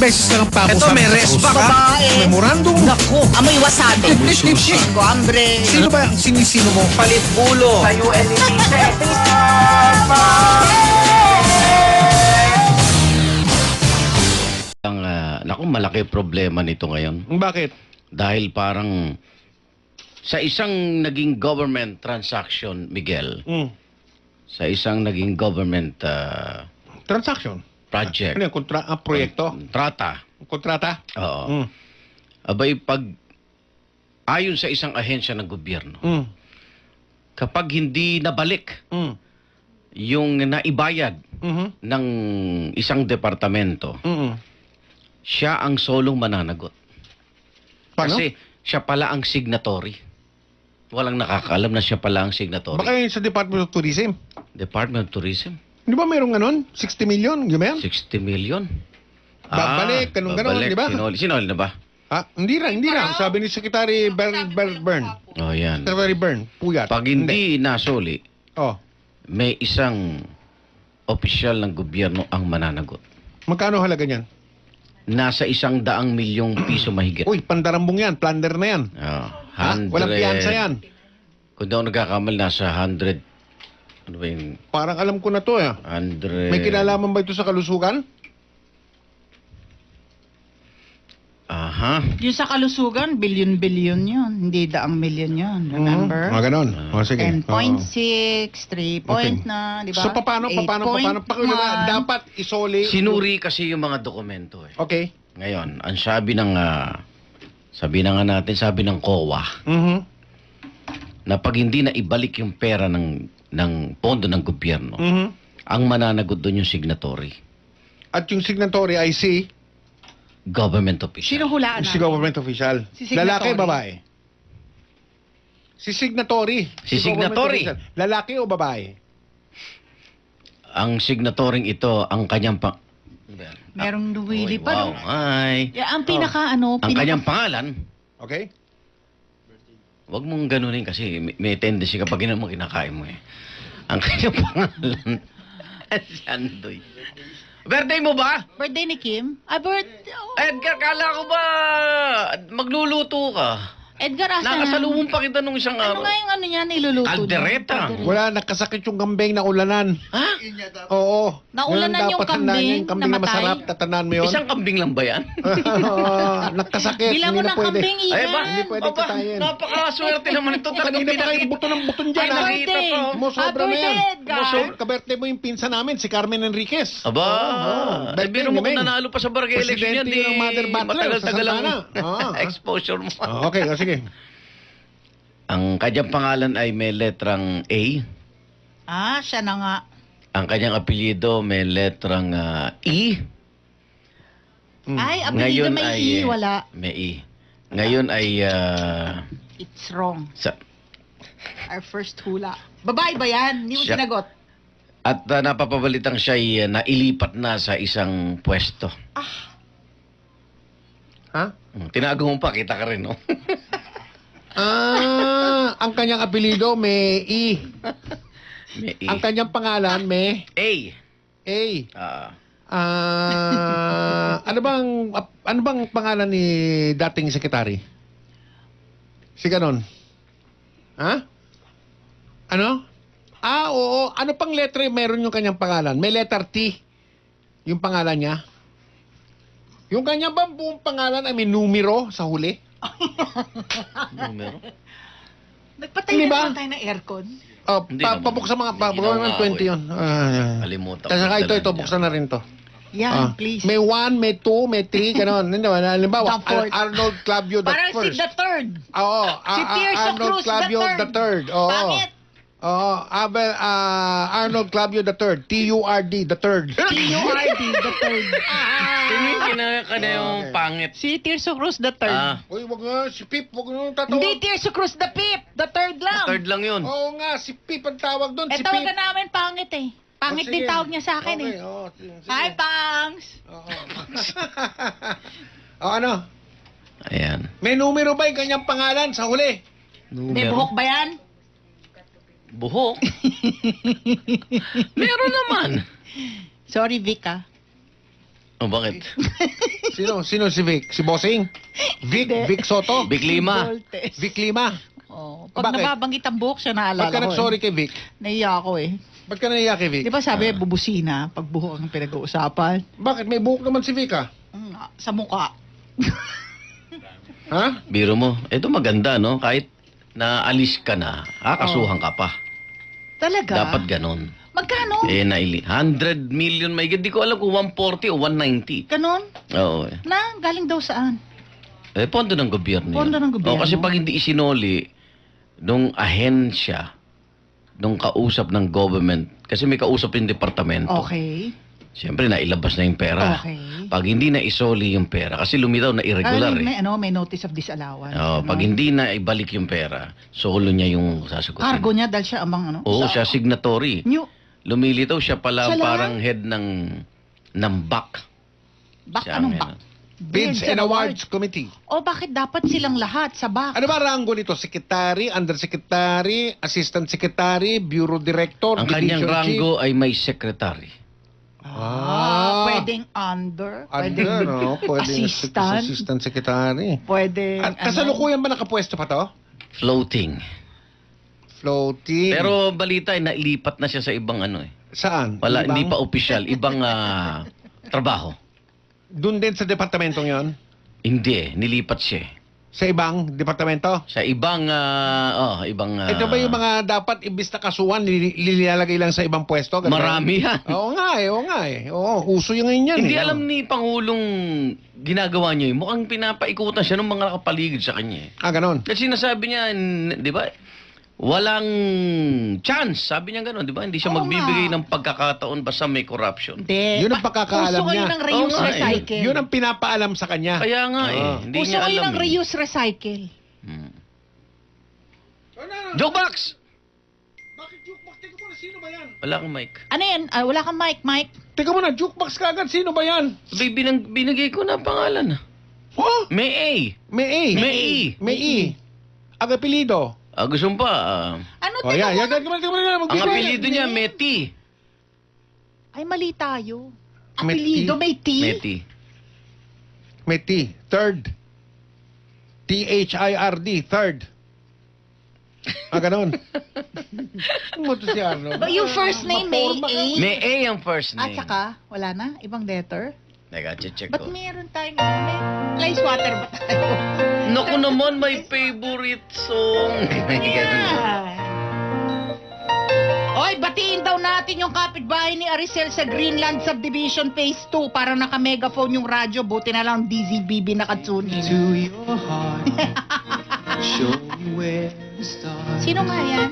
beses na lang pa ako Ito, may respa ka. Babae. Memorandum. Naku, amoy wasabi. Amoy sushi. Tengo hambre. Sino ba ang sinisino mo? Palit ulo. Tayo Naku, malaki problema nito ngayon. Bakit? Dahil parang sa isang naging government transaction, Miguel, sa isang naging government Transaction. project, Ano yung proyekto? trata, Kontrata? oo. Abay, ayon sa isang ahensya ng gobyerno, kapag hindi nabalik yung naibayad ng isang departamento, siya ang solong mananagot. Paano? Kasi siya pala ang signatory. Walang nakakaalam na siya pala ang signatory. Baka yun sa Department of Tourism. Department of Tourism, Di ba mayroong ganon? 60 million, yun ba yan? 60 million. Babalik, ganun, babalik. di ba? Sinoli na ba? Ah, hindi lang. Sabi ni Secretary Byrne. Oh, yan. Secretary Byrne, puyat. Pag hindi nasoli, Oh, may isang opisyal ng gobyerno ang mananagot. magkano halaga niyan? Nasa 100 milyong piso mahigit. Uy, pandarambong yan, plunder na yan. Oh, Ha? Walang piyansa yan. Kung di ako nagkakamali, nasa 100. Ano ba yung Parang alam ko na to eh. 100? May kinalaman ba ito sa kalusugan? Aha. Yung sa kalusugan, billion-billion yun. Hindi daang milyon yun. Remember? Mga ganon. O, sige. 10.6, 3 point Okay. na, di ba? So, paano? 8.1. Dapat isoli. Sinuri kasi yung mga dokumento eh. Okay. Ngayon, ang sabi ng COA, na pag hindi na ibalik yung pera ng pondo ng gobyerno, ang mananagot doon yung signatory. At yung signatory ay si Government official. Sino hulaan si natin? government official. Si signatory. Lalaki, babae? Si signatory. Si government signatory. official. Lalaki o babae? Ang signatoring ito, ang kanyang Merong lumilipad. Wow, ay. Yeah, ang pinaka, Ang kanyang pangalan, Okay? wag mong ganunin kasi may tendency kapag ginawa mo, kinakain mo eh. Ang kanyang pangalan, si Andoy. Birthday mo ba? Birthday ni Kim? Birthday. Oh. Edgar, kala ko ba magluluto ka? Edgar, asa na? Nakasalubong pa kita nung isang Ano nga yung ano niya niluluto Caldereta. niya? Wala, nakasakit yung kambing na ulanan. Ha? Oo. Naulanan Yun ang yung dapat tandaan niya, yung kambing na namatay? masarap. Tatandaan mo yun? Isang kambing lang ba yan? Nakasakit. Bilang mo hindi na ng pwede. kambing, Ay Ian. ba? Hindi pwede Aba, katayin. napakaswerte naman ito. Talagang Kanina pa kayo pinakita. buto ng buton dyan, Ay, ha? nakita ko. Mo, sobra na yan. Edgar. Kaberte mo yung pinsan namin, si Carmen Enriquez. Aba, birthday biro mo ni kung Meng. nanalo pa sa barangay election yan. Presidente ng Mother Butler, Matagal-tagal sa ang Santana. Oo. exposure mo. Okay, sige. Ang kanyang pangalan ay may letrang A. Siya na nga. Ang kanyang apelyido may letrang E. Ay, apelido may I, wala. May E. Ngayon ay It's wrong. sa, Our first hula. Babae ba yan? Hindi mo Siya- sinagot. at napapabalitang siya ay nailipat na sa isang pwesto. Ha? Tinago mo pa, kita ka rin, no? Ang kanyang apelido may E. May E. Ang kanyang pangalan may A. A. Ah. Ano bang pangalan ni dating sekretary? Si ganon. Ha? Ano? Oo. Ano pang letra meron yung kanyang pangalan? May letter T. Yung pangalan niya. Yung kanyang bang buong pangalan ay may numero sa huli? Numero? Nagpatay Hindi na ba? naman tayo ng aircon. Hindi naman. Pabuksan mga Hindi pabuksan naman ng 20 yun. Kalimutan ko. Saka ito, Dalan buksan na rin to. Yan, please. May 1, may 2, may 3, gano'n. Halimbawa, The fourth. Arnold Clavio the Parang si first. the third. Oo. Si Tirso Arnold Cruz Clavio the third. Oo. Pangit. Oo. Arnold Clavio the third. TURD the third. T-U-R-D, the third. Sino yung kinakana yung pangit? Si Tirso Cruz the third. Uy, wag nga. Si Pip, wag nga tatawag. Hindi Tirso Cruz the fifth. The third lang. Third lang yun. Oo nga, si Pip ang tawag doon. Si Pip. Tawagan namin pangit eh. Pangit din tawag niya sa akin okay, eh. Sige. Hi, Pangs! Oo. Ano? Ayan. May numero ba yung kanyang pangalan sa huli? May buhok ba yan? Buhok? Meron naman. Sorry, Vic ah. O bakit? Sino si Vic? Si Bossing? Vic? Hindi. Vic Soto? Big Lima. Voltes. Vic Lima? Oh, pag Bakit? nababanggit ang buhok siya, naalala Ba't ka ko. nag-sorry kay Vic? Naiya ako eh. Ba't ka naiyak kay Vic? Di ba sabi, bubusina pag buhok ang pinag-uusapan? Bakit? May buhok naman si Vic, ah. Sa muka. Ha? Biro mo. Ito maganda, no? Kahit naalis ka na, kasuhan ka pa. Talaga? Dapat ganon. Magkano? 100 million, may di ko alam kung 140 o 190. Ganon? Oo. Na, galing daw saan? Pondo ng gobyerno. Pondo ng gobyerno. Kasi pag hindi isinoli nung ahensya, nung kausap ng government, kasi may kausap yung departamento. Okay. Siyempre, nailabas na yung pera. Okay. Pag hindi na isoli yung pera, kasi lumitaw na irregular May notice of disallowance. Pag hindi na ibalik yung pera, solo niya yung sasagutin. Cargo niya dahil siya amang ano? Oo, siya signatory. Lumilitaw siya pala Siya lang? parang head ng BAC. Bak, Siya anong ang bak? Bids and Awards Committee. O bakit dapat silang lahat sa bak? Ano ba rango nito? Secretary, Undersecretary, Assistant Secretary, Bureau Director, Ang kanyang Division Chief? rango ay may secretary. Pwedeng under, Under, no? Pwedeng assistant, Assistant Secretary. pwedeng At kasalukuyan ba nakapwesto pa to? Floating. Floating. Pero balita ay nailipat na siya sa ibang ano eh. Saan? Wala, Ibang- hindi pa official. Ibang trabaho. Doon din sa departamentong yon? Hindi eh. Nilipat siya eh. Sa ibang departamento? Sa ibang, ibang... Ito ba yung mga dapat imbis na kasuhan, lilalagay lang sa ibang pwesto? Ganun ba? Marami yan. Oo nga eh. Oo, uso yung ngayon yan. Hindi eh. alam ni Pangulong ginagawa niya yun. Mukhang pinapaikutan siya ng mga nakapaligid sa kanya eh. Ganon. Kasi sinasabi niya, di ba, walang chance. Sabi niya gano'n, di ba? Hindi siya Oo magbibigay nga. ng pagkakataon basta may corruption. Hindi. Yun ang pagkakaalam Puso niya. kayo ng reuse Oo nga eh. recycle. Yun ang pinapaalam sa kanya. Kaya nga eh. Oo. Hindi Puso niya kayo alam ng eh. reuse recycle. Jokebox! Bakit jukebox? Teka muna, sino ba yan? Wala akong mic. Ano yan? Wala kang mic, Mike? Teka muna, jukebox ka agad. Sino ba yan? Binigay ko na pangalan. Oh, May A. may A. May E. May E. Ang apelido. Gusto mo pa? Ano Oh, yan. Teka muna. Ang apelido niya, Meti. Ay, mali tayo. May Apelido, T? may T. Meti. May T. Third. Third. Third. Ganon. Ano mo to si Arno? But yung first name, may Maporma A. May A ang first At name. saka, wala na? Ibang letter? Teka, check Ba't ko. meron tayong, may flies water ba tayo? Naku naman, my favorite song. Yeah. Oy, batiin daw natin yung kapitbahay ni Aricel sa Greenland Subdivision Phase 2 para naka-megaphone yung radyo. Buti na lang DZBB nakatune in. To your heart, show me where to start. Sino nga yan?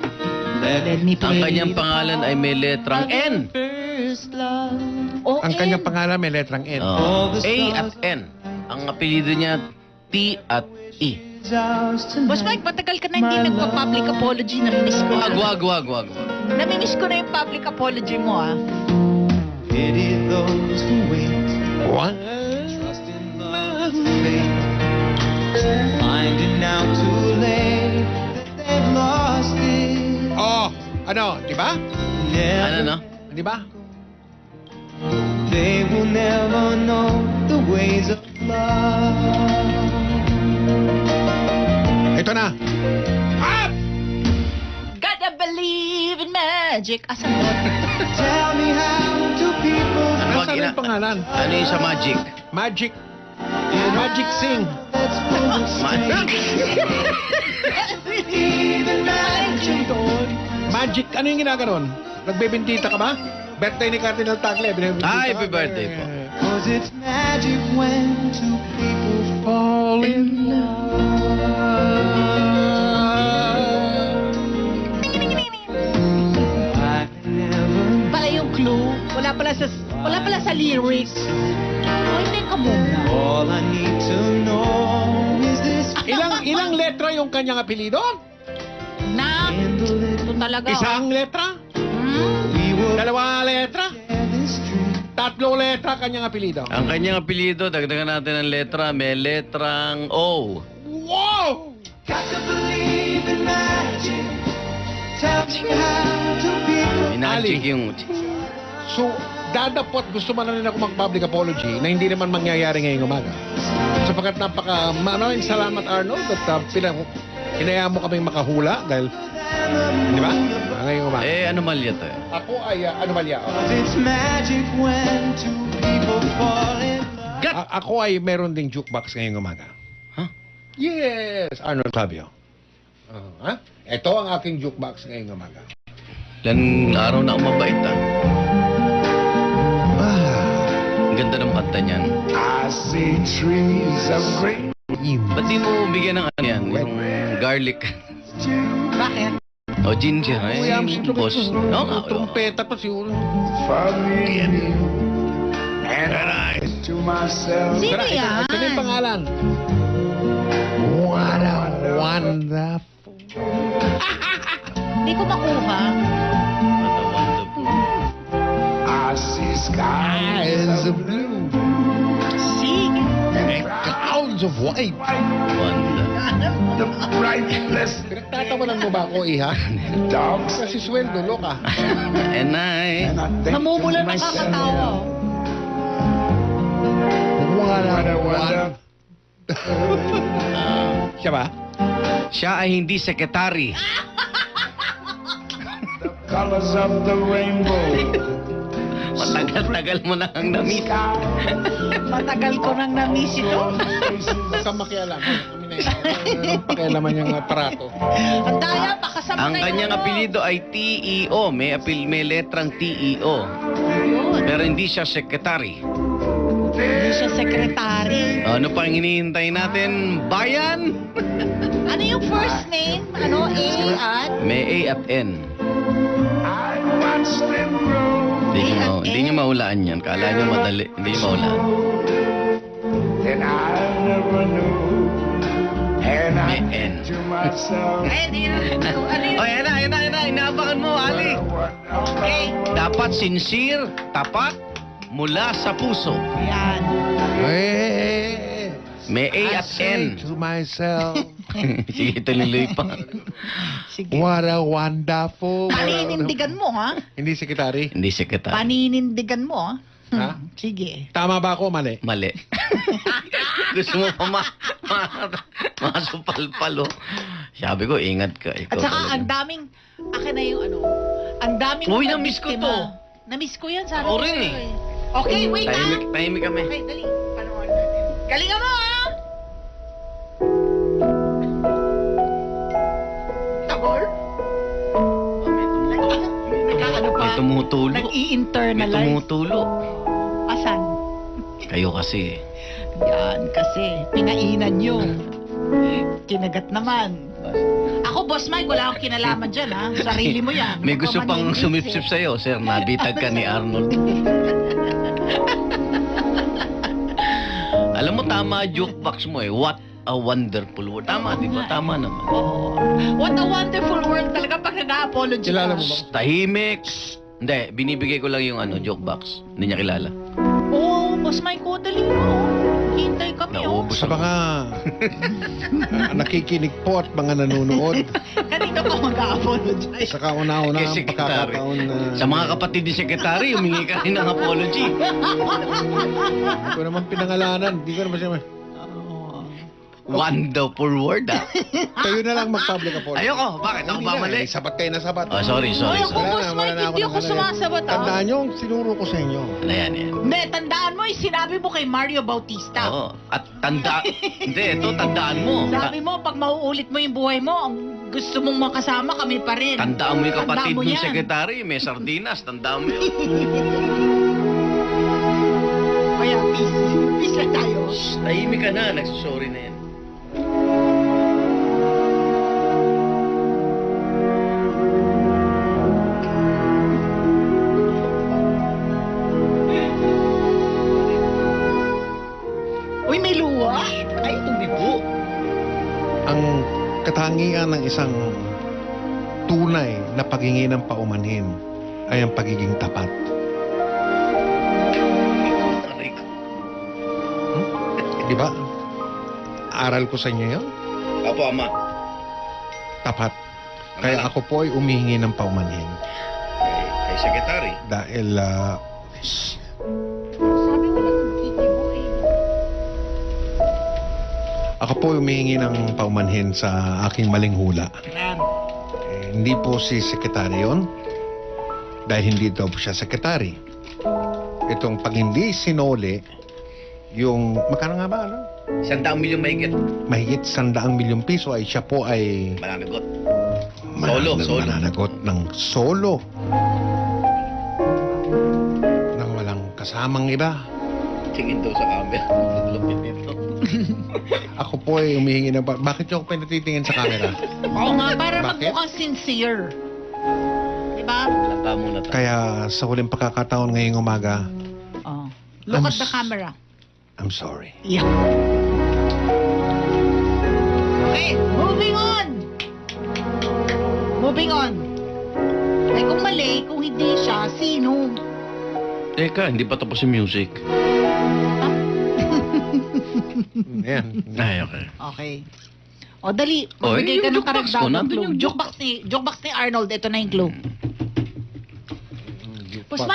Let me Ang kanyang pangalan ay may letrang N. first love. O, Ang kanyang pangalan may letrang N. Oh, A at N. Ang apelido niya, T at E. Is ours tonight. Boss Mike, matagal ka na hindi nagpa-public apology. Namimiss ko. Wag. Namimiss ko na yung public apology mo, ah. Pity those who wait, What? trust in love's fate, finding out too late that they've lost it. Oh, ano, di ba? Ano no? Di ba? They will never know the ways of love. Ito na. Ah! Gotta believe in magic. Asan doon? Tell me how do people Nasaan yung pangalan? Ano yung sa Magic? Magic. Magic Sing. that's full of believe in magic? Magic, ano yung ginaganon? Nagbebentita ka ba? Birthday ni Cardinal Tagle. Ah, happy birthday po. 'Cause it's magic when two people fall in love. I never Pala yung clue. Wala pala sa lyrics. Oh, hindi ka muna. all I need to know is this Ilang letra yung kanyang apelido? Na, handle it. ito talaga. Isang letra? We will Dalawa letra? share this dream. Tatlong letra kanyang apelido. Ang kanyang apelido, dagdagan natin ng letra, may letrang O. Wow! Got to believe in magic. Tell me how do people Inagic yung... So, Nagdadapot, gusto man na rin ako mag-public apology na hindi naman mangyayari ngayong umaga. Sapagkat maraming salamat, Arnold, at hinayaan mo kaming makahula dahil, di ba? Ngayong umaga. Anomalya to eh. Ako ay anomalya. It's magic when two people fall in love. Ako ay meron ding jukebox ngayong umaga. Huh? Yes, Arnold Fabio. Ito ang aking jukebox ngayong umaga. Ilan araw na ako mabait Ang ganda ng kanta niyan. I see trees of great Ba't di mo bigyan ng ano yan? Yung garlic. Bakit? O ginger. Boss. Oo nga. Trumpeta pa siguro. for me and you. And I to myself, Sino Ito yan? na yung pangalan. What a wonderful. Hindi ko makuha. I see skies Eyes of of blue. Sige. And clouds of white. Wanda. the bright blessed Pinagtatawanan mo ba ako, Iha? dogs. Kasi sweldo, loka. And I... And I think Namumula to myself, nakakatawa. What a what a wonder. wonder. Siya ba? Siya ay hindi sekretary. Colors of the rainbow. Matagal-tagal mo na ang namit. Sky. Matagal ko nang na-miss ito. Sa makialam. Kami na yun. Pakialaman niyang aparato. Ang daya, pakasama Ang na kanyang yun, apelido ay TEO. May letrang TEO. Yun. Pero hindi siya sekretary. Hindi siya sekretary. Ano pang hinihintay natin? Bayan? Ano yung first name? Ano? A at? May A at N. I watch them grow. Hindi nyo maulaan yan. Kala nyo madali. Hindi nyo maulaan. Then I never knew. And I May N. think to myself, Ay, hindi na. Ano yun? O, yan na. Inaabangan mo, Ali. Okay. Dapat sincere, tapat, mula sa puso. Yan. Eh, May A at N. to myself, Sige, tuloy pa. Sige. what a wonderful world. Paninindigan mo, ha? Hindi sekretary. Hindi sekretary. Paninindigan mo, ha? Ha? Sige. Tama ba ako, mali? Mali. Gusto mo pa masupalpalo. Sabi ko, ingat ka. Ikaw At saka, talaga. ang daming, akin na yung ano, ang daming Uy, mga na-miss ko biktima. to. Na-miss ko yan, sabi Ako ko rin, sa'yo, eh. Okay, wait, ha? Tahimik kami. Okay, dali. Panoorin natin. Galingan mo, ha? Tabor? Nagkakano pa? May tumutulo. May Nag-i-internalize. tumutulo. Asan? Kayo kasi. Yan, kasi pinainan nyo. Kinagat naman. Ako, Boss Mike, wala akong kinalaman dyan, ha? Sarili mo yan. May gusto Huwag ka pang maninis, sumipsip eh. sa'yo, sir. Nabitag ka ni Arnold. Alam mo, tama jukebox mo eh. What a wonderful world. Tama, di ba? Tama naman. Oo. What a wonderful world talaga pag nag-a-apology Kilala ka. mo ba? Tahimik. Hindi, binibigay ko lang yung jukebox. Hindi niya kilala. Oo, Boss Mike, ko, dali mo. Hintay kami, oh. Naubos Sa mga nakikinig po at mga nanonood Kanina pa mag-a-apologize. sa kauna-una ang Kasi sekretary. pagkakataon na Sa mga kapatid ni sekretary, humingi ka rin ng apology. hindi ko naman pinangalanan. Hindi ko naman siya Wonderful word, ah. kayo na lang mag-public apology. Ayoko, bakit? Ako Hindi ba na, mali? sabat kayo na sabat. Oh, sorry. Ay, ako, Wala Boss na, Mike, wala na hindi ng ako ano yan. sumasabat, ah. Tandaan nyo, sinuro ko sa inyo. Ano yan? Hindi, tandaan mo, sinabi mo kay Mario Bautista. Oo. At hindi, ito, tandaan mo. Sabi mo, pag mauulit mo yung buhay mo, ang gusto mong makasama kami pa rin. Tandaan mo yung kapatid Tandaan mo ng yan. sekretary, may sardinas. Tandaan mo yun. Kaya, peace lang tayo. Tahimik ka na. Nagsusorry na yan. Uy, may luwa. Ay, tumibo. Ang katangian ng isang tunay na paghingi ng paumanhin ay ang pagiging tapat. Aray ko. Di ba? Aral ko sa inyo yun. Apo, ama. Tapat. Kaya ako po ay umihingi ng paumanhin. Kay sekretary. Dahil Sabi ko lang, kikibo eh. Ako po humihingi ng paumanhin sa aking maling hula. Yan. Hindi po si sekretary yun. Dahil hindi daw po siya sekretary. Itong pag hindi sinole, yung, magkano nga ba, ano? 100 milyong mahigit. Mahigit 100 milyong piso ay siya po ay Mananagot. Solo. mananagot ng solo. Nang walang kasamang iba. Tingin daw sa camera. Lupit nito. Ako po ay humihingi ng... Bakit niyo ako pinatitingin sa camera? Oo nga, para Bakit? magmukhang sincere. Diba? Laka muna tayo. Kaya sa huling pagkakataon ngayong umaga, Oh. Look I'm at the camera. I'm sorry. Yeah. Okay, moving on. Moving on. Eh kung mali, kung hindi siya, sino? Teka, hindi pa tapos yung music. Yan. Ay, okay. Okay. O dali, Oh, magbigay ka yung ng jukebox ko, karagdagang nandun clue. yung Jukebox ni Arnold, ito na yung clue. Boss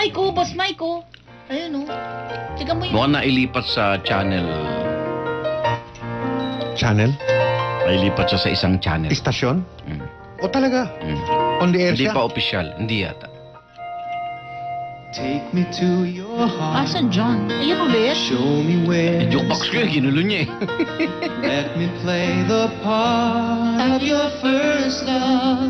Maiko. Ayun o. Tignan mo yung... Mukhang nailipat sa channel. Channel? Nailipat siya sa isang channel. Istasyon? Mm. O talaga? Mm. On the air Hindi siya? pa opisyal. Hindi yata. Take me to your heart. Asan John? Ayun ulit. Show me where. Jukebox ko yun, ginulo niya eh. Let me play the part of your first love.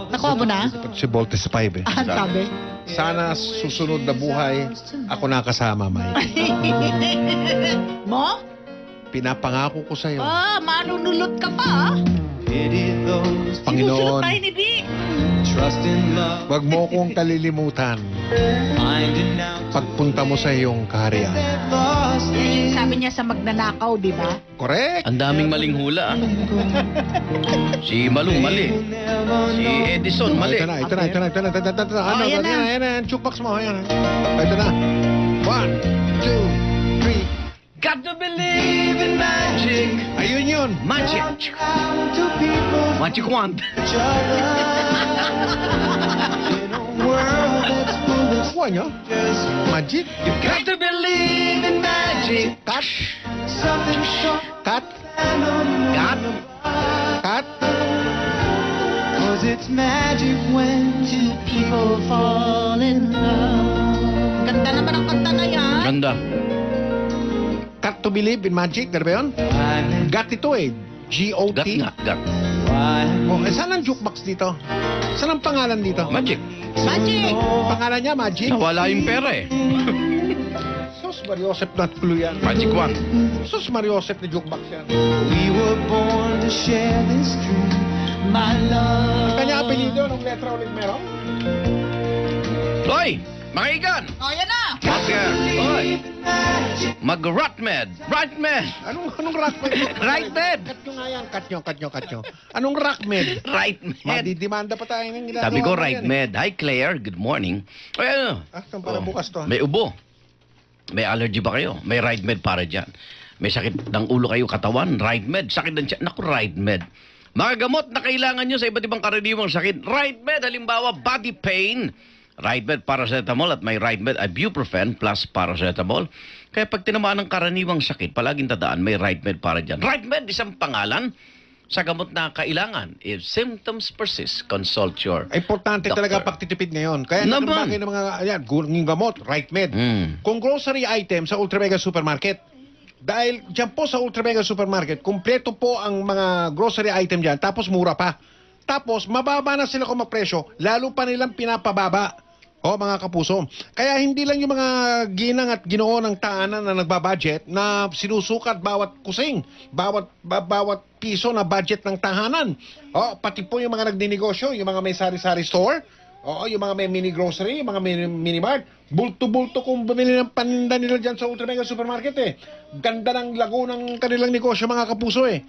Nakuha mo na? Si Voltes 5 eh. Ah, sabi. Sana susunod na buhay, ako nakasama, Mike. Mo? Pinapangako ko sa'yo. Ah, manunulot ka pa ah. Pity those Sinusunod Panginoon, tayo ni Vic. trust in love. wag mo kong kalilimutan. Finding out Pagpunta mo sa iyong kaharian. they've lost Eh, it. sabi niya sa magnanakaw, di ba? Correct? Ang daming maling hula. ah. Si Malung mali. You'll never Si know. Edison mali. Ito na. Ano, ayan na. yan, jukebox mo, ayan. Ito na. 1, 2, 3. Got to believe in magic. Ayun yun. Magic. Out to people Magic wand. each other. In a world that's full of Kuha nyo. just Magic. Got to believe in magic. Cut. something so Cut. Got. Cut. Cause it's magic when two people fall in love. Ganda naman ang kanta na yan. Ganda. Cut to believe in magic. Ano ba yun? Why, Got ito eh. G-O-T. Gat nga. Gat. why Oh, saan ang jukebox dito? Saan ang pangalan dito? Magic. Magic! Pangalan niya, Magic. Nawala yung pera eh. Sus, Mariosep na tuloy yan. Magic wand. Sus, Mariosep na jukebox yan. we were born to share this dream, my love. Kanya apelido, anong letra ulit meron? Hoy! Makigan! O, yan na! Hoy! Mag-rotmed! Rightmed! Anong rockmed? Rightmed! Cut nyo. Anong rockmed? Rightmed! Madidimanda pa tayo ng ginagawa. Sabi ko, mo yan Rightmed. Hi, Claire. Good morning. Ay, ano? Ito para bukas to. May ubo. May allergy ba kayo? May Rightmed para dyan. May sakit ng ulo kayo, katawan. Rightmed. Sakit ng tiyan. Naku, Rightmed. Mga gamot na kailangan nyo sa iba't ibang karaniwang sakit. Rightmed. Halimbawa, body pain. Rightmed paracetamol at may Rightmed ibuprofen plus paracetamol. Kaya pag tinamaan ng karaniwang sakit, palaging tandaan may Rightmed para dyan. Rightmed, isang pangalan sa gamot na kailangan. If symptoms persist, consult your Importante Doctor. talaga pagtitipid ngayon. Kaya Naman. nakalagay ng mga, ayan, yung gamot, Rightmed. Kung grocery item sa Ultra Mega Supermarket, dahil dyan po sa Ultra Mega Supermarket, kumpleto po ang mga grocery item dyan, tapos mura pa. Tapos, mababa na sila kung magpresyo, lalo pa nilang pinapababa. O, mga kapuso. Kaya hindi lang yung mga ginang at ginoo ng taanan na nagbabudget na sinusukat bawat kusing, bawat piso na budget ng tahanan. O, pati po yung mga nagdinegosyo, yung mga may sari-sari store, o, yung mga may mini grocery, yung mga mini-mart, bulto-bulto kung bumili ng paninda nila dyan sa Ultra Mega Supermarket eh. Ganda ng lago ng kanilang negosyo, mga kapuso eh.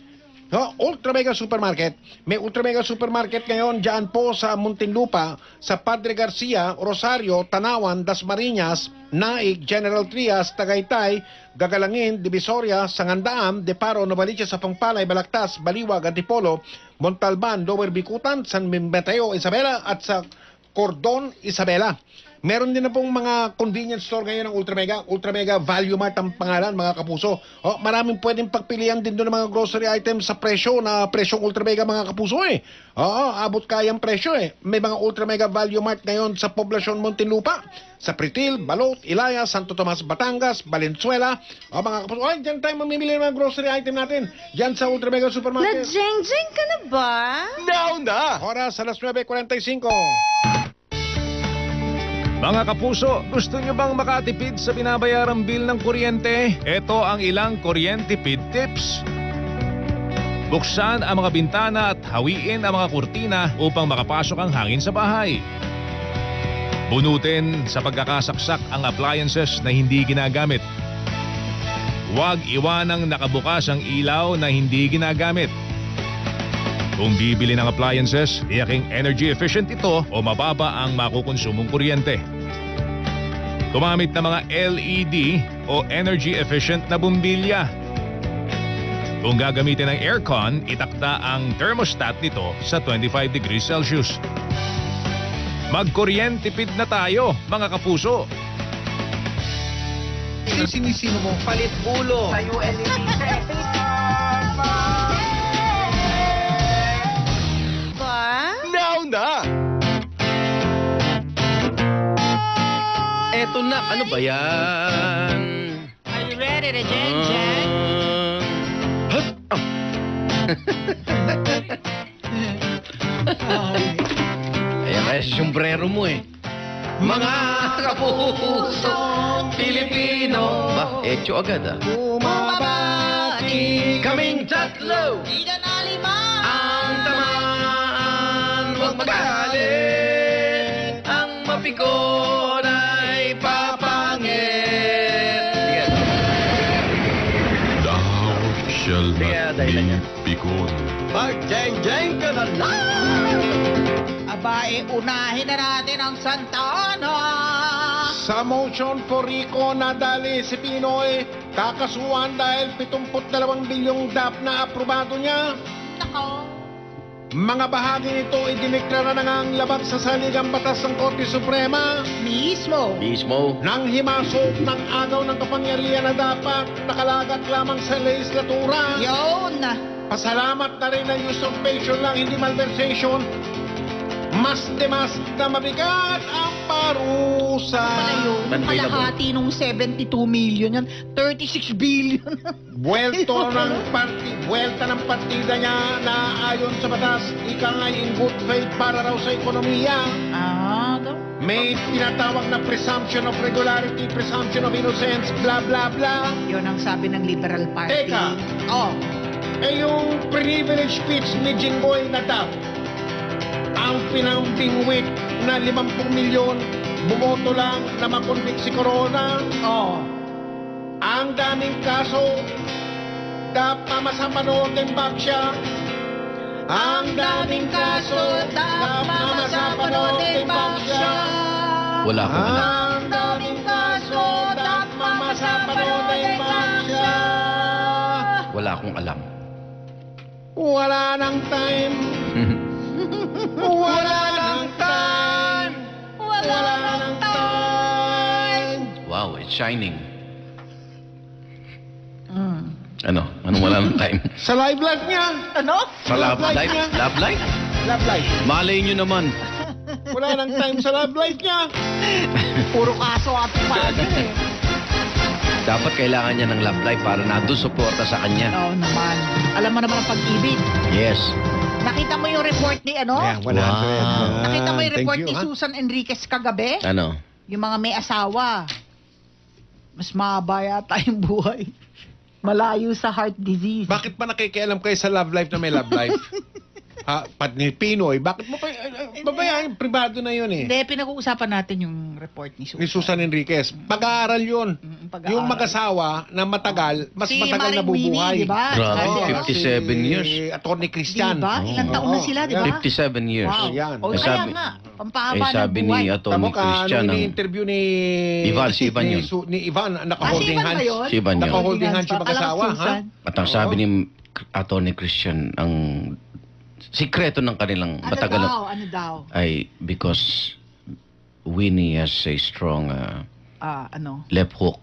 No, Ultra Mega Supermarket. May Ultra Mega Supermarket ngayon dyan po sa Muntinlupa, sa Padre Garcia, Rosario, Tanawan, Dasmariñas, Naig, General Trias, Tagaytay, Gagalangin, Divisoria, Sangandaam, Deparo, Novaliches, Sapangpalay, Balagtas, Baliwag, Antipolo, Montalban, Lower Bikutan, San Mateo, Isabela at sa Cordon, Isabela. Meron din na pong mga convenience store ngayon ng Ultra Mega. Ultra Mega Value Mart ang pangalan, mga kapuso. Maraming pwedeng pagpilian din doon ng mga grocery items sa presyo na presyong Ultra Mega, mga kapuso eh. Abot kayang presyo eh. May mga Ultra Mega Value Mart ngayon sa Poblacion Muntinlupa, sa Pritil, Balot, Ilaya, Santo Tomas, Batangas, Valenzuela. Mga kapuso, dyan tayo mamimili ng mga grocery item natin. Dyan sa Ultra Mega Supermarket. Na-jeng-jeng ka na ba? Oras alas 9:45. Mga kapuso, gusto nyo bang makatipid sa binabayarang bill ng kuryente? Ito ang ilang kuryente-tipid tips. Buksan ang mga bintana at hawiin ang mga kurtina upang makapasok ang hangin sa bahay. Bunutin sa pagkakasaksak ang appliances na hindi ginagamit. Huwag iwanang nakabukas ang ilaw na hindi ginagamit. Kung bibili ng appliances, tiyaking energy efficient ito o mababa ang makukonsumong kuryente. Gumamit ng mga LED o energy efficient na bumbilya. Kung gagamitin ng aircon, itakda ang thermostat nito sa 25 degrees Celsius. Magkuryentipid na tayo, mga kapuso. Sinisino mo? Palit ulo. Sa ULED. Eto na, ano ba yan? Are you ready to jeng-jeng? Ayan kaya si sombrero mo eh. Mga kapuso Pilipino. Ba, echo agad ah. Bumabati Kaming tatlo. Ida na lima. Ang tamaan, huwag magalit. Ang mapikon ay papangit. Sige. Thou shall Kaya not dahilan niya. be begone. Mag-jeng-jeng ka na lang. Abae, unahin na natin ang Santa Ana. Sa motion for Rico nadali si Pinoy, kakasuhan dahil 72 bilyong DAP na aprobado niya. Nako. Mga bahagi nito idineklara na ngang labag sa saligang batas ng Korte Suprema Mismo. Mismo. nang himasok ng agaw ng kapangyarihan na dapat nakalagat lamang sa legislatura. Yun. Pasalamat na rin na usurpation lang, hindi malversation. Mas na mabigat ang parusa. Malayo. Banday na ba? Kalahati nung 72 million yan. 36 billion. Buwelta ng partida niya na ayon sa batas, ika nga in good faith para raw sa ekonomiya. May tinatawag na presumption of regularity, presumption of innocence, blah blah blah. Yun ang sabi ng Liberal Party. Teka. Oh. Yung privilege speech ni Jinggoy na DAP, ang pinampingwit na 50 milyon, bumoto lang na makonvict si Corona. Oh. Ang daming kaso, DAP mamasapanood ng baksya. Ang daming kaso, DAP mamasapanood ng baksya. Wala akong alam. Ang daming kaso, DAP mamasapanood ng baksya. Wala akong alam. Wala nang time. Wala nang time. Wala nang time. Wow, it's shining. Mm. Ano? Anong wala ng time? Sa live life niya. Ano? Sa love Love life life? niya. Love life? Love life. Malay nyo naman. Wala nang time sa love life niya. Puro kaso at pagod eh. Dapat kailangan niya ng love life para nandun suporta sa kanya. Oo naman. Alam mo naman ang pag-ibig. Yes. Nakita mo yung report ni ano? Ayan, 100. Wow. Nakita mo yung Thank report you, ni ha? Susan Enriquez kagabi? Ano? Yung mga may asawa. Mas mahaba yata yung buhay. Malayo sa heart disease. Bakit pa nakikialam kayo sa love life na may love life? Pat ni Pinoy, bakit mo pa, babayaan, privado na yun eh. Hindi, pinag-uusapan natin yung report ni Susan. Ni Susan Enriquez. Pag-aaral yun. Pag-aaral. Yung mag-asawa na matagal, mas Si matagal na Maring Winnie, bubuhay. di ba? Grabe, Kasi, ano, 57 years. Si Atty. Christian. Diba? Ilang taon na sila, di ba? 57 years. Wow. Yan. O Eh, kaya sabi- nga, Eh, pampahaba ng sabi buhay. ni Atty. Tamo ka, Christian, nung ang ini-interview ni... Ivan, si Ivan yun. Ni Ivan, Ah, si naka-holding Ivan ba hands. yun? Si Ivan yun. Naka-holding hands yung Alam ko, mag-asawa, ha? Susan. at ang sabi ni Atty. Christian, ang sikreto ng kanilang Ano matagal daw? Ano daw? ay because Winnie has a strong Ano? left hook.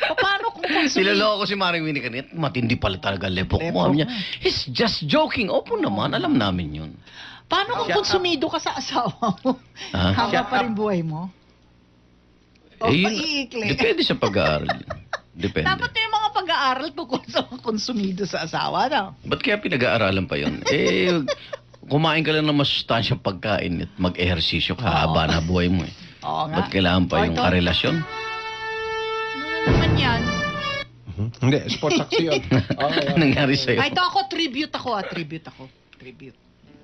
Paano kung Siloloko si Maring Winnie kanina. Matindi pala talaga left hook mo. Left hook Niya, he's just joking. Opo naman, alam namin yun. Paano kung konsumido ka sa asawa mo? Ah? Haba pa rin buhay mo? O yun, iikli? depende sa pag-aaral. Depende. Dapat yung mga pag-aaral tungkol sa konsumido sa asawa, no? Ba't kaya pinag-aaralan pa yun? Kumain ka lang ng masustansyang pagkain at mag-ehersisyo ka, haba na buhay mo eh. Oo nga. Ba't kailangan pa O, yung ito. karelasyon? Ano naman yan? Hindi, sports saksi yun. Anong nangyari sa'yo? Ito ako, tribute ako. Tribute.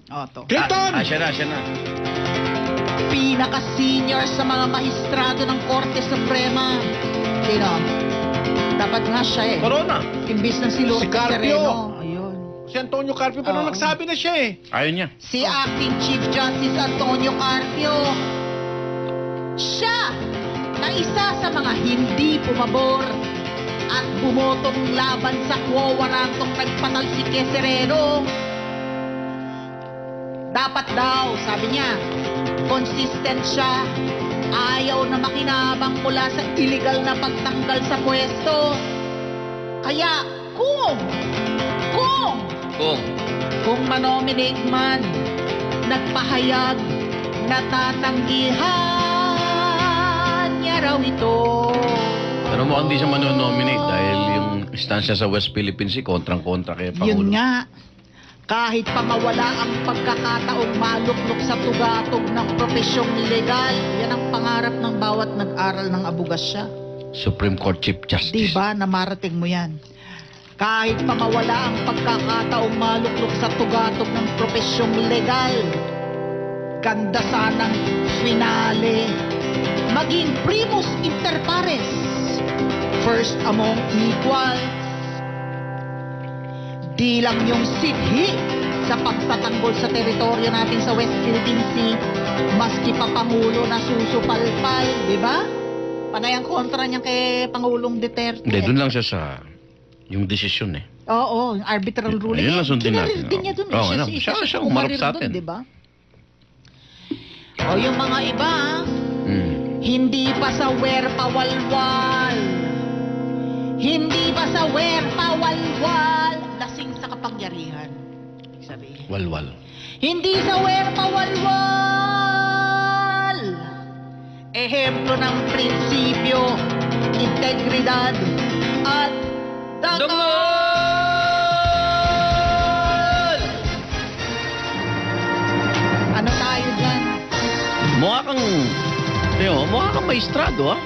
To. Clinton! Siya na. Pinaka-senior sa mga mahistrado ng Korte Suprema. Sino? Dapat nga siya eh. Corona. Imbis na si Lourdes Si Carpio. Sereno. Ayun. Si Antonio Carpio, pero Oo. nagsabi na siya eh. Ayaw niya. Si Acting Chief Justice Antonio Carpio. Siya na isa sa mga hindi pumabor at bumotong laban sa quo warrantong nagpatalsik kay Sereno. Dapat daw, sabi niya, consistent siya. Ayaw na makinabang mula sa illegal na pagtanggal sa pwesto. Kaya kung manominate man, nagpahayag na tatanggihan niya raw ito. Pero mukhang di siya manonominate dahil yung instansya sa West Philippine Sea kontrang-kontra kay Pangulo. Yun nga, kahit pa mawala ang pagkakataong maluklok sa tugatog ng profesyong legal, yan ang pangarap ng bawat nag-aral ng abogasya. Supreme Court Chief Justice. Diba na marating mo yan? Kahit pa mawala ang pagkakataong maluklok sa tugatog ng profesyong legal, ganda sanang finale. Maging primus inter pares, first among equals. Di lang yung sidhi sa pagtatanggol sa teritoryo natin sa West Philippine Sea, maski pa Pangulo na susupalpal, di ba? Panay ang kontra niya kay Pangulong Duterte. Hindi, doon lang siya sa yung desisyon eh. Oo, yung arbitral ruling. Ayun lang sundin natin. Kinarir din niya dun. Oo, ano, siya umarap sa atin. Di ba? O yung mga iba, hindi pa sa werpawalwal. Hindi pa sa werpawalwal. Lasing sa kapangyarihan. Sabihin. Walwal. Hindi sa werpawalwal. Ehemplo ng prinsipyo, integridad, at dangal! Ano tayo dyan? Mukha kang maestrado ah.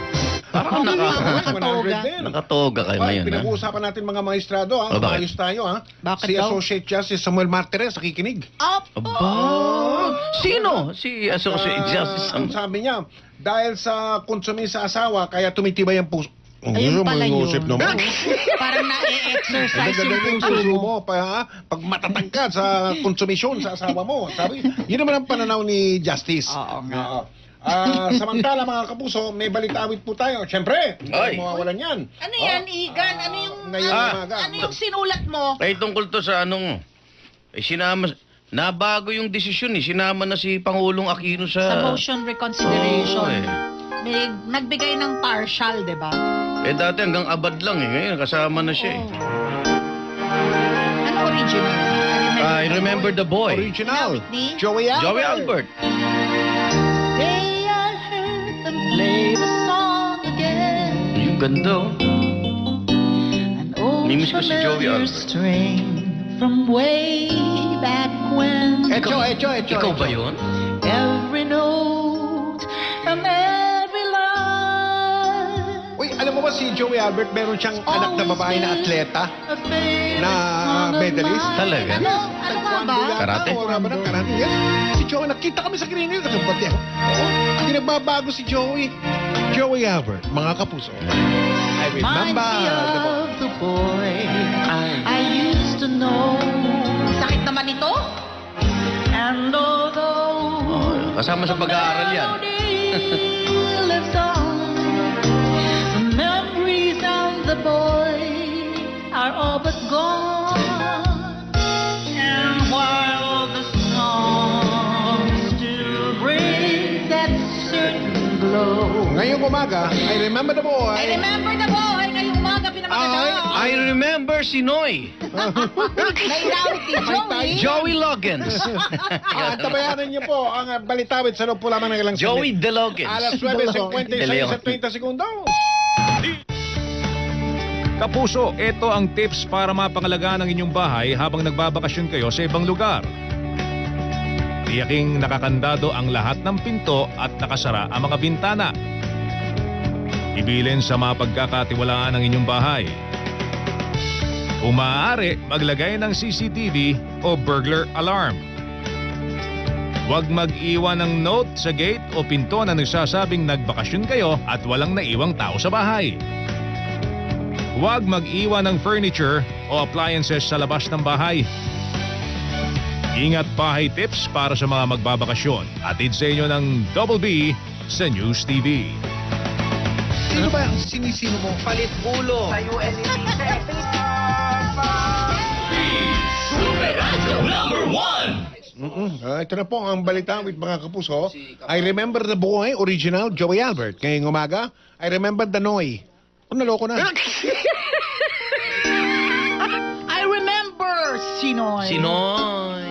Parang Nakatoga. nakatoga kayo ngayon ah. Pinag-uusapan natin mga maestrado ha. Oh, bakit? Maayos tayo ha. Bakit Si daw? Associate Justice Samuel Martires nakikinig. Up! Aba! Sino? Si Associate Justice Ang Sam. sabi niya, dahil sa konsumi sa asawa, kaya tumitibay ang puso. Ayun pala yun. Usip naman. Parang na-exercise Ang yung puso puso mo. mo pag matatag ka sa konsumisyon sa asawa mo. Sabi, yun naman ang pananaw ni Justice. Oo nga. Oo. Samantala mga kapuso, may balitawit po tayo. Siyempre, hindi Ay. mawawalan yan. Ano yan, Igan? Ano yung, Ngayon umaga. ano yung sinulat mo? Ay, tungkol to sa nabago yung desisyon eh. Sinama na si Pangulong Aquino Sa motion reconsideration. Oo, eh. May nagbigay ng partial, di ba? Dati hanggang abad lang eh. Ngayon, kasama na siya eh. Ano original? I remember the boy. Original. Ni? Joey Albert. Joey Albert. Day I heard them play the song again. Yung ganda oh. An old Nimiss ko si Joey familiar Albert. strain from way back when. Echo. Ikaw ba yun? Every note and every line. Uy, alam mo ba si Joey Albert, meron siyang anak na babae na atleta? Na medalist? Talaga? Ano nga ba? Karate? Wala ba ng karate? Yes. Si Joey, nakita kami sa green ngayon. Katapat yan. Oo. Hindi nagbabago si Joey. Joey Albert, mga kapuso. I Reminds remember me the boy. of the boy I used to know. Sakit naman ito? And although Oh, kasama sa pag-aaral yan. lives on, the memories and the boy are all but gone. And while the song still brings Ngayong umaga, I remember the boy. I remember the boy, ngayong umaga pinamaganda. I remember si Noy. Nailawit ni Joey. Joey Loggins. Tabayanan niyo po ang balitawid sa loob po lamang ng ilang Joey De Loggins. Alas 9:56 at 30 segundos. Kapuso, ito ang tips para mapangalagaan ang inyong bahay habang nagbabakasyon kayo sa ibang lugar. Tiyaking nakakandado ang lahat ng pinto at nakasara ang mga bintana. Ibilin sa mga pagkakatiwalaan ng inyong bahay. Kung maaari, maglagay ng CCTV o burglar alarm. Huwag mag-iwan ng note sa gate o pinto na nagsasabing nagbakasyon kayo at walang naiwang tao sa bahay. Huwag mag-iwan ng furniture o appliances sa labas ng bahay. Ingat bahay tips para sa mga magbabakasyon. Atid sa inyo ng Double B sa News TV. Sino ba ang sinisino mo? Palit ulo. Sa USAP. Ito na po ang balitawid mga kapuso. I remember the boy, original, Joey Albert. Ngayong umaga, I remember the Noy. Naloko na. I remember Sinoy. Sinoy.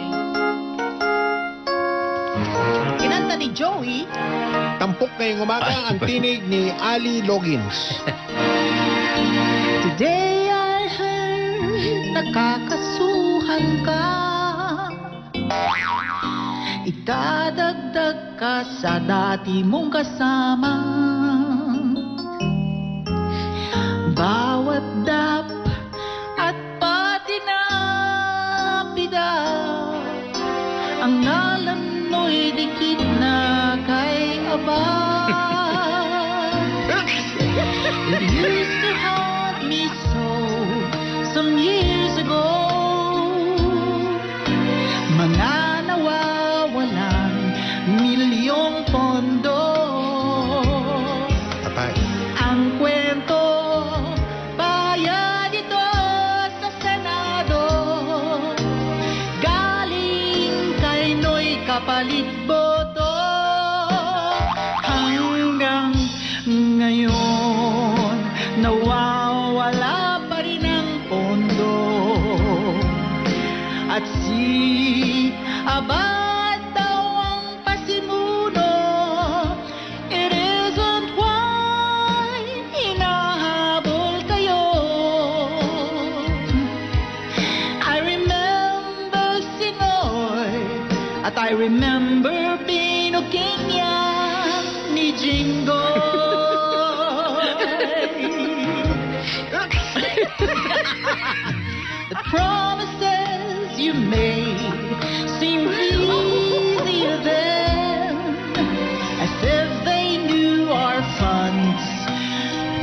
Kinanta ni Joey. Tampok ngayong umaga ang tinig ni Ali Loggins. Today I heard nakakasuhan ka. Itadagdag ka sa dati mong kasama. Bawat dap at pati na pida, ang ngalan mo'y dikit na kay Aba. It used to haunt me so some years ago. Mga nawawalan milyong pondo. Patay. Ang kwento bayad ito sa Senado. Galing kay Noy Kapalit Boto. Hanggang ngayon nawawala pa rin ang pondo. At si Abad daw ang pasimuno. It isn't why hinahabol kayo. I remember Sinoy at I remember Pinuking yan ni Jinggoy. The promises you made seemed easier then, as if they knew our funds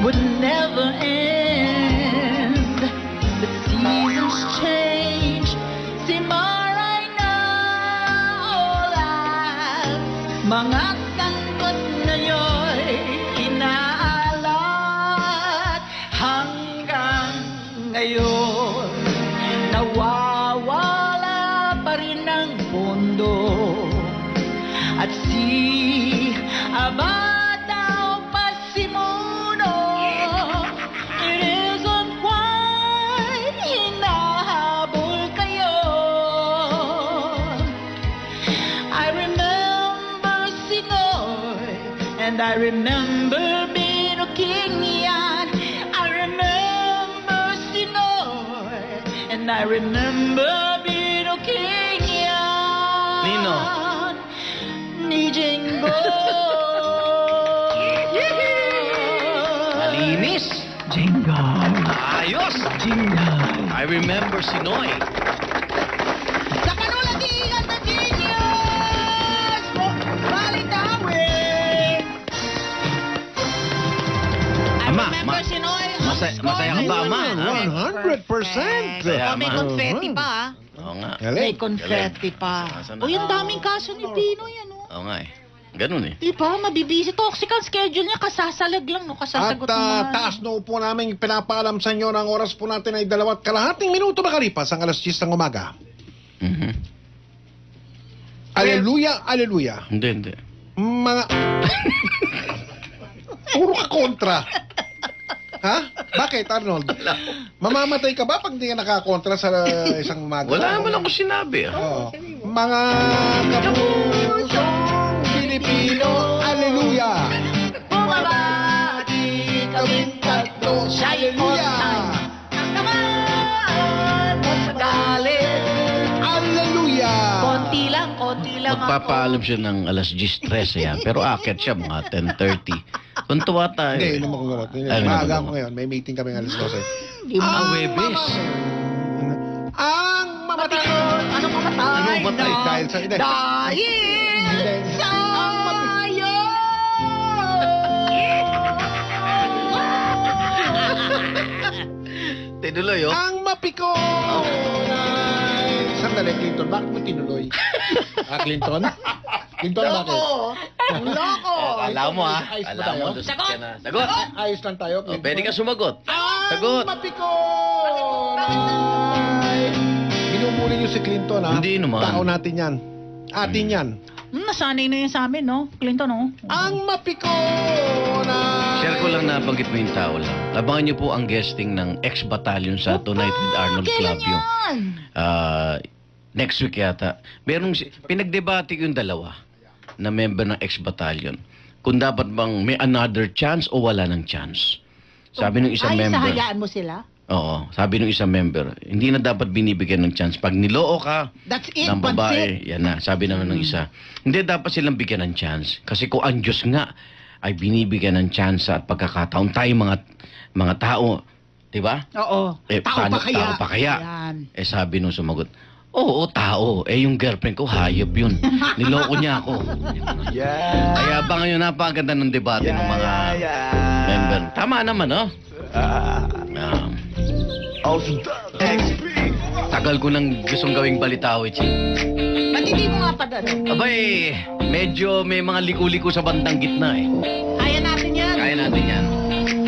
would never end. But seasons change, simaray na oras, mga sangkot ngayon'y inaalat. Hanggang ngayon nawawala pa rin ang pondo. At si Abad daw pasimuno. It isn't why hinahabol kayo. I remember Sinoy and I remember Binuking yan. I remember Sinoy and I remember Binuking yan. Nino? Ni Jinggoy. Malinis. Jinggoy. Ayos. Jinggoy. I remember si Noy. Sa kanulatian na genius, balitawin. I Ama, remember si Noy. Masaya ka ba, Ama? 100%. Masaya, May Ama. confetti pa, ah. Oo nga. May Galing. confetti pa. Nasaan na? Uy, ang daming kaso ni Pinoy, ano? Oo nga eh. Ganun eh. Diba, mabibisi. Toxic ang schedule niya, kasasalag lang, no? At Kasasagot ng mga... taas na po namin pinapaalam sa inyo ng oras po natin ay 2.5 minuto makalipas ang alas 10 ng umaga. Mhm. Aleluya, aleluya. Hindi, hindi. Mga... Puro ka kontra. Ha? Bakit, Arnold? Mamamatay ka ba pag hindi ka nakakontra sa isang magawa? Wala naman ako sinabi. Oo. Mga kapusong Pilipino, aleluya! Bumabati kaming tatlo, siya'y Aleluya! Ang naman mo sa galit. Aleluya! Konti lang Magpapaalam siya ng alas 10:13 yan. Pero akit siya mga 10:30. Tuntua tayo. Hindi, inom ako gamot. Ay, Maaga inom ako ngayon. May meeting kami ng alas 12. Di ba? Webes. Ang mamatay! Ano mamatay? Ano mamatay? Dahil sa... Hindi. Dahil sa Tinuloy, oh. Ang mapiko! Sandali, Clinton. Bakit mo tinuloy? Clinton? Clinton, bakit? Loko! Alam mo, ha? Ayos ba Alam tayo? mo, lusot ka na. Sagot! Ayos lang tayo, Oh, Clinton. pwede ka sumagot. Ang Sagot! mapiko! Binubuli niyo si Clinton, ha? Hindi naman. Tao natin yan. Atin yan. Nasanay na yan sa amin, no? Clinton, no? Ang mapiko na... Share ko lang nabanggit mo yung tao lang. Abangan niyo po ang guesting ng ex-battalion sa Tonight with Arnold Kailan Clavio. yan? Next week yata. Pinagdebate yung dalawa na member ng ex-battalion kung dapat bang may another chance o wala ng chance. Sabi ng isang member. Hayaan mo sila? Oo, sabi ng isang member, hindi na dapat binibigyan ng chance. Pag niloo ka That's it, ng babae, pansit. yan na, sabi naman ng isa. Hindi dapat silang bigyan ng chance. Kasi kung ang Diyos nga ay binibigyan ng chance at pagkakataon, tayo mga tao, di ba? Oo. Tao pa kaya? Yan. Eh sabi nung sumagot, oo, tao. Eh yung girlfriend ko, hayop yun. Niloko niya ako. Kaya ba ngayon napakaganda ng debate ng mga member. Tama naman, no? Tagal ko nang gustong gawing balitaw, Chi. Ba't hindi mo nga padala? Abay, medyo may mga liku-liku sa bandang gitna eh. Kaya natin yan. Kaya natin yan.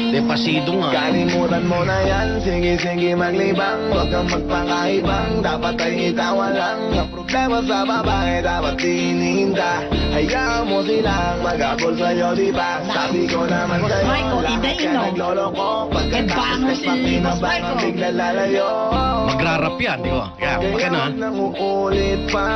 Depasido nga. Kalimutan mo na yan, sige maglibang. Huwag kang magpakaibang, dapat ay itawa lang. Ang problema sa babae, dapat tinihinda. Hayaan mo silang mag-abol sa'yo, di ba? Sabi ko naman sa'yo, Michael, lahat hindi, ka no? nagloloko. Eh, Pagkatapos banger ng si pakinabang, Boss Michael. ang bigla lalayo. Magrarap yan, di ba? Kaya, Kaya magkano ha? huwag nang uulit pa.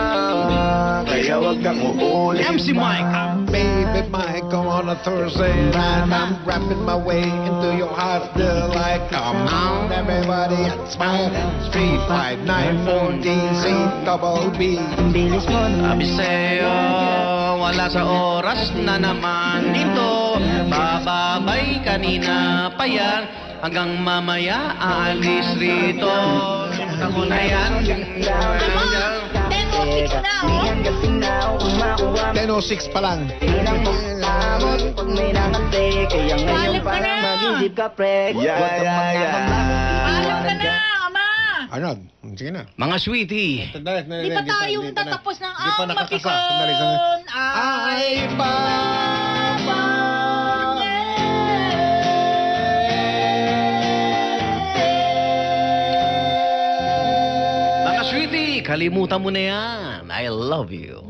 Kaya huwag nang uulit MC Mike. Baby Michael on a Thursday night, I'm rapping my way into your heart, still like, come on, everybody, it's my street fight, 914 C double B. Bilis mo, Sabi sa'yo, wala sa oras na naman ito. Bababay kanina pa yan. Hanggang mamaya aalis rito. Ako na yan. 10:06 pa lang. Paalam ka na, ama! Arnold, sige na. Mga sweetie, Di ba tayong tatapos ng Di pa ang nakakasa. mapikon? Sandali. Ay, mga sweetie, kalimutan mo na yan. I love you.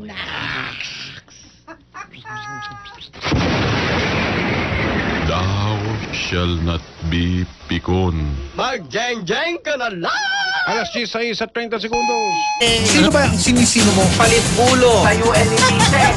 Thou shall not be pikon. Mag-jeng-jeng ka na lang! Alas 16 at 30 segundos. Sino ba sinisino mo? Palit ulo. Sa UNET.